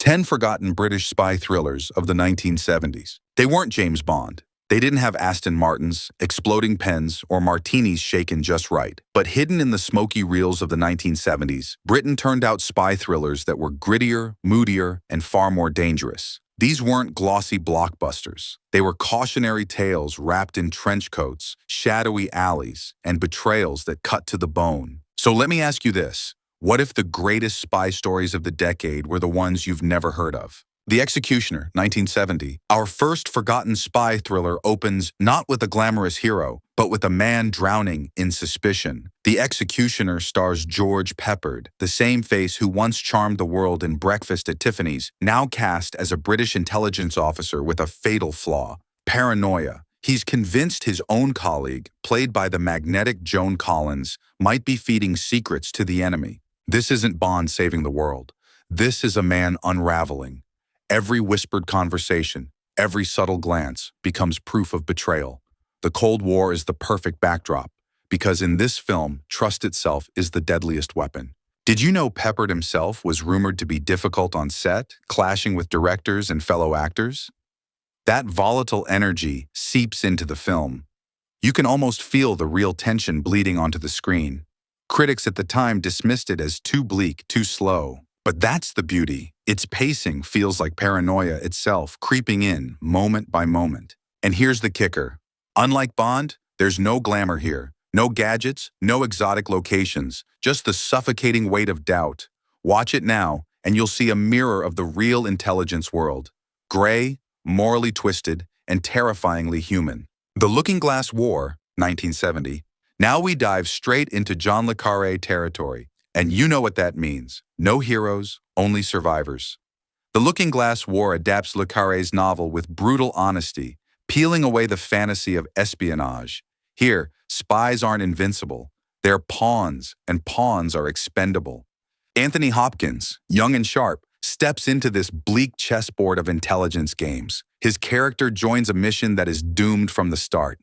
10 forgotten British spy thrillers of the 1970s. They weren't James Bond. They didn't have Aston Martins, exploding pens, or martinis shaken just right. But hidden in the smoky reels of the 1970s, Britain turned out spy thrillers that were grittier, moodier, and far more dangerous. These weren't glossy blockbusters. They were cautionary tales wrapped in trench coats, shadowy alleys, and betrayals that cut to the bone. So let me ask you this. What if the greatest spy stories of the decade were the ones you've never heard of? The Executioner, 1970, our first forgotten spy thriller, opens not with a glamorous hero, but with a man drowning in suspicion. The Executioner stars George Peppard, the same face who once charmed the world in Breakfast at Tiffany's, now cast as a British intelligence officer with a fatal flaw: paranoia. He's convinced his own colleague, played by the magnetic Joan Collins, might be feeding secrets to the enemy. This isn't Bond saving the world. This is a man unraveling. Every whispered conversation, every subtle glance becomes proof of betrayal. The Cold War is the perfect backdrop, because in this film, trust itself is the deadliest weapon. Did you know Peppard himself was rumored to be difficult on set, clashing with directors and fellow actors? That volatile energy seeps into the film. You can almost feel the real tension bleeding onto the screen. Critics at the time dismissed it as too bleak, too slow. But that's the beauty. Its pacing feels like paranoia itself, creeping in moment by moment. And here's the kicker. Unlike Bond, there's no glamour here. No gadgets, no exotic locations, just the suffocating weight of doubt. Watch it now, and you'll see a mirror of the real intelligence world. Gray, morally twisted, and terrifyingly human. The Looking Glass War, 1970. Now we dive straight into John le Carré territory, and you know what that means. No heroes, only survivors. The Looking Glass War adapts le Carré's novel with brutal honesty, peeling away the fantasy of espionage. Here, spies aren't invincible. They're pawns, and pawns are expendable. Anthony Hopkins, young and sharp, steps into this bleak chessboard of intelligence games. His character joins a mission that is doomed from the start.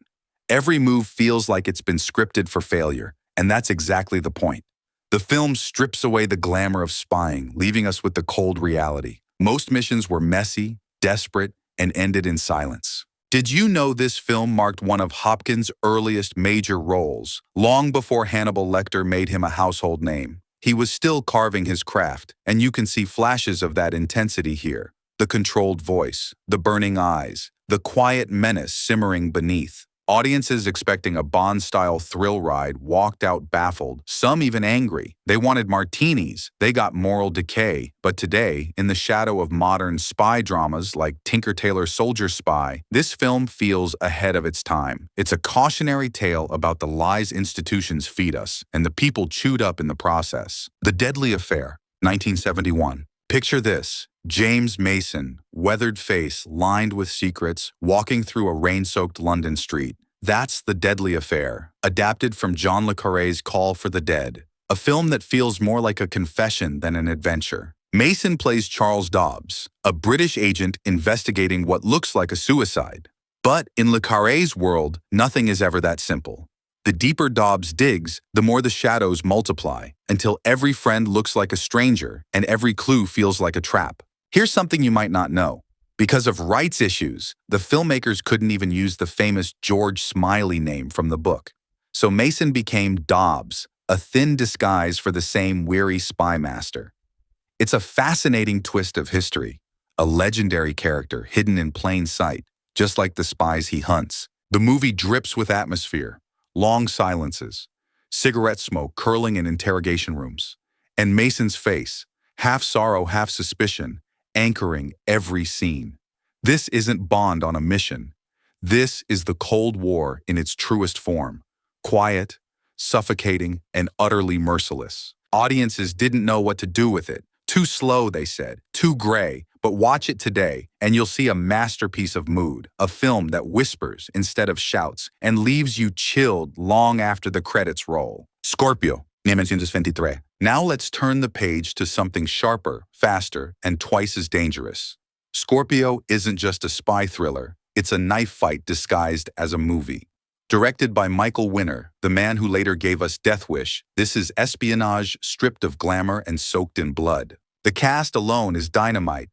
Every move feels like it's been scripted for failure, and that's exactly the point. The film strips away the glamour of spying, leaving us with the cold reality. Most missions were messy, desperate, and ended in silence. Did you know this film marked one of Hopkins' earliest major roles, long before Hannibal Lecter made him a household name? He was still carving his craft, and you can see flashes of that intensity here. The controlled voice, the burning eyes, the quiet menace simmering beneath. Audiences expecting a Bond-style thrill ride walked out baffled, some even angry. They wanted martinis, they got moral decay. But today, in the shadow of modern spy dramas like Tinker Tailor Soldier Spy, this film feels ahead of its time. It's a cautionary tale about the lies institutions feed us and the people chewed up in the process. The Deadly Affair, 1971. Picture this. James Mason, weathered face lined with secrets, walking through a rain-soaked London street. That's The Deadly Affair, adapted from John le Carré's Call for the Dead, a film that feels more like a confession than an adventure. Mason plays Charles Dobbs, a British agent investigating what looks like a suicide. But in le Carré's world, nothing is ever that simple. The deeper Dobbs digs, the more the shadows multiply, until every friend looks like a stranger and every clue feels like a trap. Here's something you might not know. Because of rights issues, the filmmakers couldn't even use the famous George Smiley name from the book. So Mason became Dobbs, a thin disguise for the same weary spy master. It's a fascinating twist of history, a legendary character hidden in plain sight, just like the spies he hunts. The movie drips with atmosphere, long silences, cigarette smoke curling in interrogation rooms, and Mason's face, half sorrow, half suspicion, anchoring every scene. This isn't Bond on a mission. This is the Cold War in its truest form. Quiet, suffocating, and utterly merciless. Audiences didn't know what to do with it. Too slow, they said. Too gray. But watch it today, and you'll see a masterpiece of mood, a film that whispers instead of shouts, and leaves you chilled long after the credits roll. Scorpio, 1973. Now let's turn the page to something sharper, faster, and twice as dangerous. Scorpio isn't just a spy thriller, it's a knife fight disguised as a movie. Directed by Michael Winner, the man who later gave us Death Wish, this is espionage stripped of glamour and soaked in blood. The cast alone is dynamite.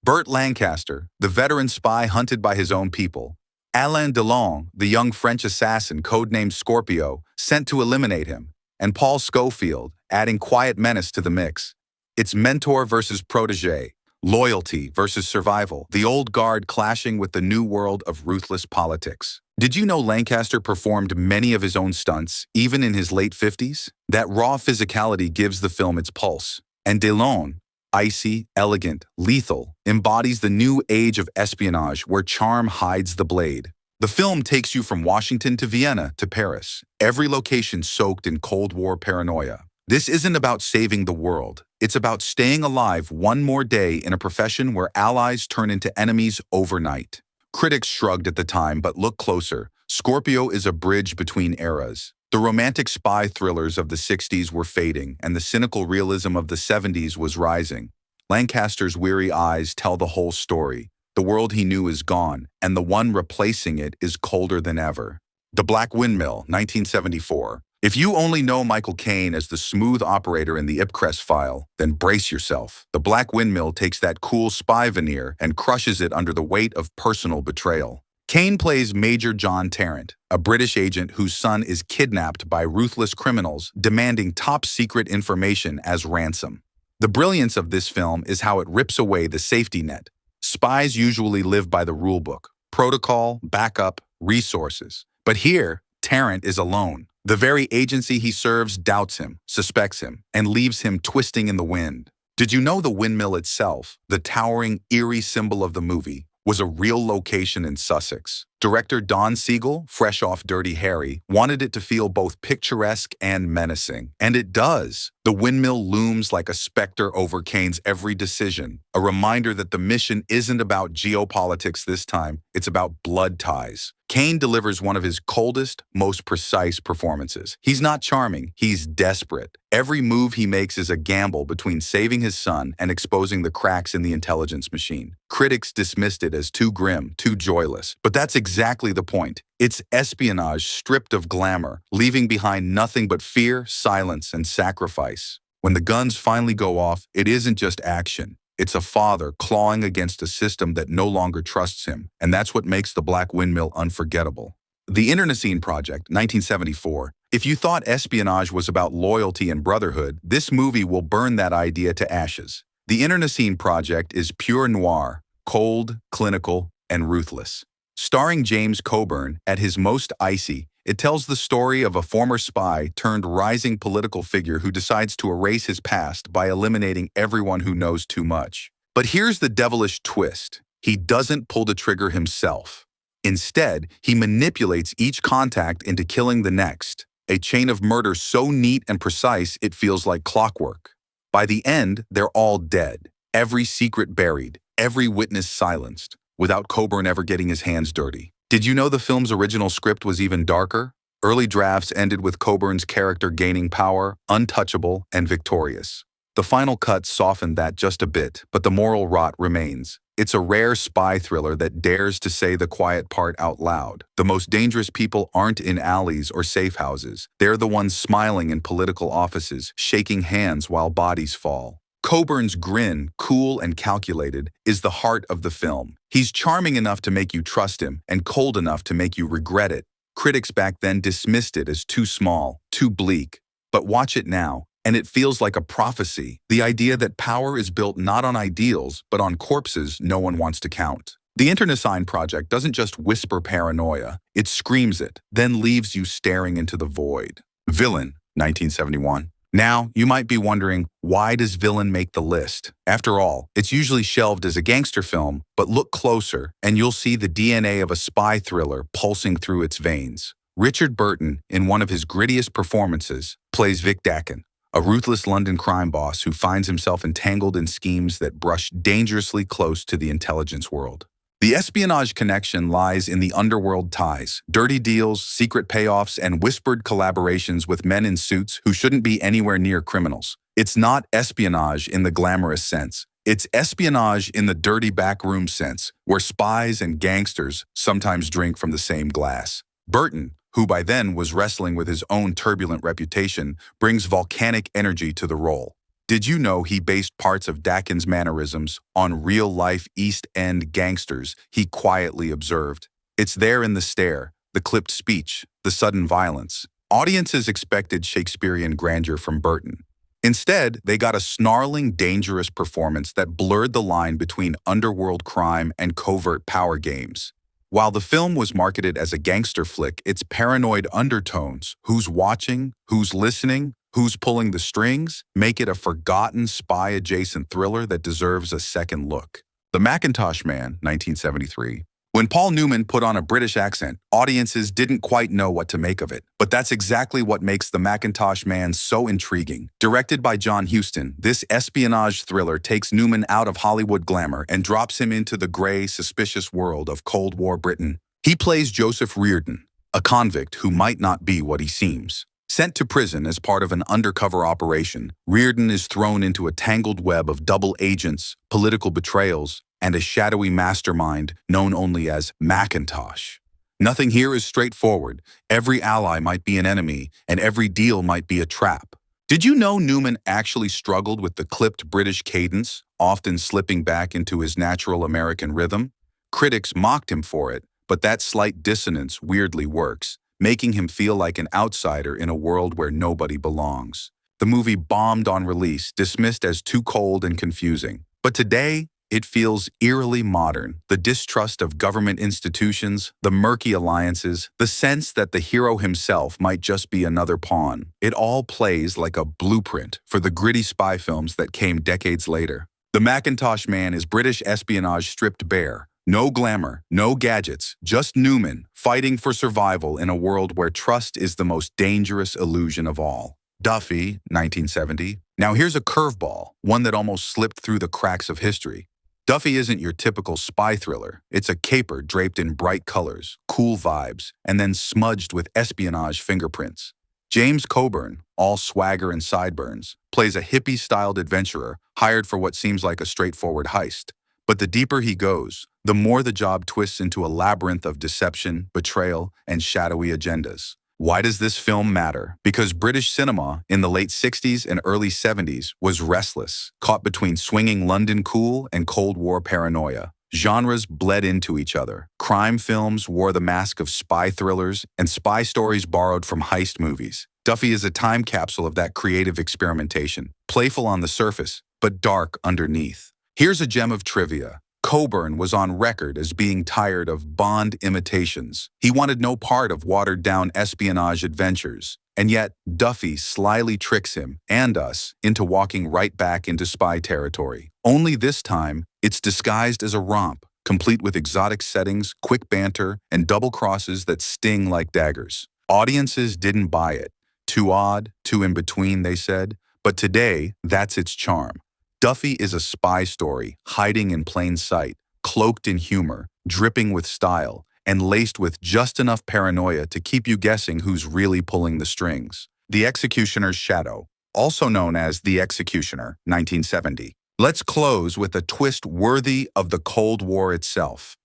Burt Lancaster, the veteran spy hunted by his own people. Alain Delon, the young French assassin codenamed Scorpio, sent to eliminate him. And Paul Scofield, adding quiet menace to the mix. It's mentor versus protege, loyalty versus survival, the old guard clashing with the new world of ruthless politics. Did you know Lancaster performed many of his own stunts, even in his late 50s? That raw physicality gives the film its pulse. And Delon, icy, elegant, lethal, embodies the new age of espionage where charm hides the blade. The film takes you from Washington to Vienna to Paris, every location soaked in Cold War paranoia. This isn't about saving the world. It's about staying alive one more day in a profession where allies turn into enemies overnight. Critics shrugged at the time, but look closer. Scorpio is a bridge between eras. The romantic spy thrillers of the 60s were fading, and the cynical realism of the 70s was rising. Lancaster's weary eyes tell the whole story. The world he knew is gone, and the one replacing it is colder than ever. The Black Windmill, 1974. If you only know Michael Caine as the smooth operator in the Ipcress file, then brace yourself. The Black Windmill takes that cool spy veneer and crushes it under the weight of personal betrayal. Caine plays Major John Tarrant, a British agent whose son is kidnapped by ruthless criminals demanding top-secret information as ransom. The brilliance of this film is how it rips away the safety net. Spies usually live by the rulebook: protocol, backup, resources. But here, Tarrant is alone. The very agency he serves doubts him, suspects him, and leaves him twisting in the wind. Did you know the windmill itself, the towering, eerie symbol of the movie, was a real location in Sussex? Director Don Siegel, fresh off Dirty Harry, wanted it to feel both picturesque and menacing. And it does. The windmill looms like a specter over Caine's every decision, a reminder that the mission isn't about geopolitics this time, it's about blood ties. Caine delivers one of his coldest, most precise performances. He's not charming, he's desperate. Every move he makes is a gamble between saving his son and exposing the cracks in the intelligence machine. Critics dismissed it as too grim, too joyless, but that's exactly the point. It's espionage stripped of glamour, leaving behind nothing but fear, silence, and sacrifice. When the guns finally go off, it isn't just action. It's a father clawing against a system that no longer trusts him, and that's what makes The Black Windmill unforgettable. The Internecine Project, 1974. If you thought espionage was about loyalty and brotherhood, this movie will burn that idea to ashes. The Internecine Project is pure noir, cold, clinical, and ruthless. Starring James Coburn at his most icy, it tells the story of a former spy turned rising political figure who decides to erase his past by eliminating everyone who knows too much. But here's the devilish twist. He doesn't pull the trigger himself. Instead, he manipulates each contact into killing the next, a chain of murder so neat and precise it feels like clockwork. By the end, they're all dead, every secret buried, every witness silenced, without Coburn ever getting his hands dirty. Did you know the film's original script was even darker? Early drafts ended with Coburn's character gaining power, untouchable, and victorious. The final cut softened that just a bit, but the moral rot remains. It's a rare spy thriller that dares to say the quiet part out loud. The most dangerous people aren't in alleys or safe houses. They're the ones smiling in political offices, shaking hands while bodies fall. Coburn's grin, cool and calculated, is the heart of the film. He's charming enough to make you trust him and cold enough to make you regret it. Critics back then dismissed it as too small, too bleak. But watch it now, and it feels like a prophecy. The idea that power is built not on ideals, but on corpses no one wants to count. The Internecine Project doesn't just whisper paranoia, it screams it, then leaves you staring into the void. Villain, 1971. Now, you might be wondering, why does Villain make the list? After all, it's usually shelved as a gangster film, but look closer and you'll see the DNA of a spy thriller pulsing through its veins. Richard Burton, in one of his grittiest performances, plays Vic Dakin, a ruthless London crime boss who finds himself entangled in schemes that brush dangerously close to the intelligence world. The espionage connection lies in the underworld ties, dirty deals, secret payoffs, and whispered collaborations with men in suits who shouldn't be anywhere near criminals. It's not espionage in the glamorous sense. It's espionage in the dirty backroom sense, where spies and gangsters sometimes drink from the same glass. Burton, who by then was wrestling with his own turbulent reputation, brings volcanic energy to the role. Did you know he based parts of Dakin's mannerisms on real-life East End gangsters he quietly observed? It's there in the stare, the clipped speech, the sudden violence. Audiences expected Shakespearean grandeur from Burton. Instead, they got a snarling, dangerous performance that blurred the line between underworld crime and covert power games. While the film was marketed as a gangster flick, its paranoid undertones, who's watching, who's listening, who's pulling the strings, make it a forgotten spy-adjacent thriller that deserves a second look. The Macintosh Man, 1973. When Paul Newman put on a British accent, audiences didn't quite know what to make of it. But that's exactly what makes The Macintosh Man so intriguing. Directed by John Huston, this espionage thriller takes Newman out of Hollywood glamour and drops him into the gray, suspicious world of Cold War Britain. He plays Joseph Reardon, a convict who might not be what he seems. Sent to prison as part of an undercover operation, Reardon is thrown into a tangled web of double agents, political betrayals, and a shadowy mastermind known only as Macintosh. Nothing here is straightforward. Every ally might be an enemy, and every deal might be a trap. Did you know Newman actually struggled with the clipped British cadence, often slipping back into his natural American rhythm? Critics mocked him for it, but that slight dissonance weirdly works, making him feel like an outsider in a world where nobody belongs. The movie bombed on release, dismissed as too cold and confusing. But today, it feels eerily modern. The distrust of government institutions, the murky alliances, the sense that the hero himself might just be another pawn. It all plays like a blueprint for the gritty spy films that came decades later. The Macintosh Man is British espionage stripped bare. No glamour, no gadgets, just Newman fighting for survival in a world where trust is the most dangerous illusion of all. Duffy, 1970. Now here's a curveball, one that almost slipped through the cracks of history. Duffy isn't your typical spy thriller. It's a caper draped in bright colors, cool vibes, and then smudged with espionage fingerprints. James Coburn, all swagger and sideburns, plays a hippie-styled adventurer hired for what seems like a straightforward heist. But the deeper he goes, the more the job twists into a labyrinth of deception, betrayal, and shadowy agendas. Why does this film matter? Because British cinema in the late 60s and early 70s was restless, caught between swinging London cool and Cold War paranoia. Genres bled into each other. Crime films wore the mask of spy thrillers, and spy stories borrowed from heist movies. Duffy is a time capsule of that creative experimentation, playful on the surface, but dark underneath. Here's a gem of trivia. Coburn was on record as being tired of Bond imitations. He wanted no part of watered-down espionage adventures. And yet, Duffy slyly tricks him, and us, into walking right back into spy territory. Only this time, it's disguised as a romp, complete with exotic settings, quick banter, and double crosses that sting like daggers. Audiences didn't buy it. Too odd, too in between, they said. But today, that's its charm. Duffy is a spy story, hiding in plain sight, cloaked in humor, dripping with style, and laced with just enough paranoia to keep you guessing who's really pulling the strings. The Executioner's Shadow, also known as The Executioner, 1970. Let's close with a twist worthy of the Cold War itself.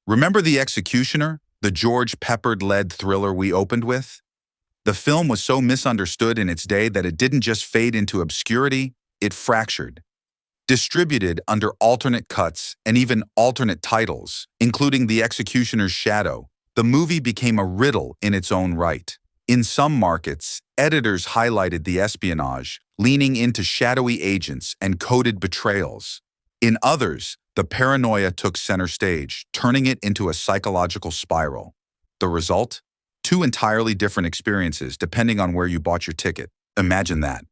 Remember The Executioner, the George Peppard-led thriller we opened with? The film was so misunderstood in its day that it didn't just fade into obscurity, it fractured. Distributed under alternate cuts and even alternate titles, including The Executioner's Shadow, the movie became a riddle in its own right. In some markets, editors highlighted the espionage, leaning into shadowy agents and coded betrayals. In others, the paranoia took center stage, turning it into a psychological spiral. The result? Two entirely different experiences depending on where you bought your ticket. Imagine that.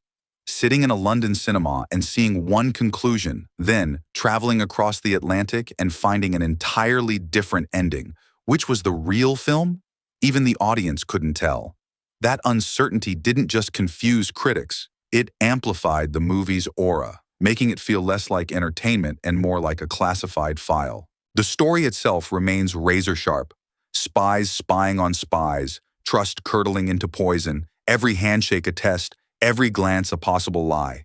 Sitting in a London cinema and seeing one conclusion, then traveling across the Atlantic and finding an entirely different ending. Which was the real film? Even the audience couldn't tell. That uncertainty didn't just confuse critics, it amplified the movie's aura, making it feel less like entertainment and more like a classified file. The story itself remains razor-sharp. Spies spying on spies, trust curdling into poison, every handshake a test, every glance a possible lie.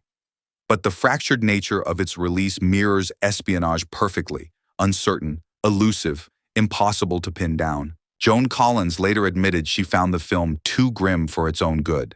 But the fractured nature of its release mirrors espionage perfectly, uncertain, elusive, impossible to pin down. Joan Collins later admitted she found the film too grim for its own good.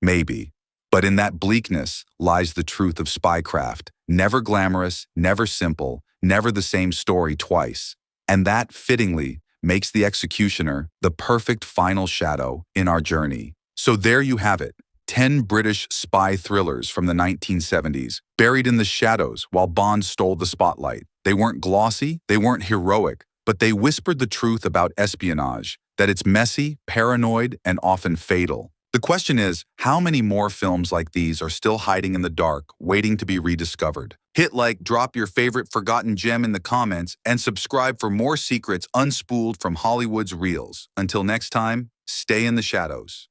Maybe. But in that bleakness lies the truth of spycraft. Never glamorous, never simple, never the same story twice. And that, fittingly, makes the executioner the perfect final shadow in our journey. So there you have it, 10 British spy thrillers from the 1970s, buried in the shadows while Bond stole the spotlight. They weren't glossy, they weren't heroic, but they whispered the truth about espionage, that it's messy, paranoid, and often fatal. The question is, how many more films like these are still hiding in the dark, waiting to be rediscovered? Hit like, drop your favorite forgotten gem in the comments, and subscribe for more secrets unspooled from Hollywood's reels. Until next time, stay in the shadows.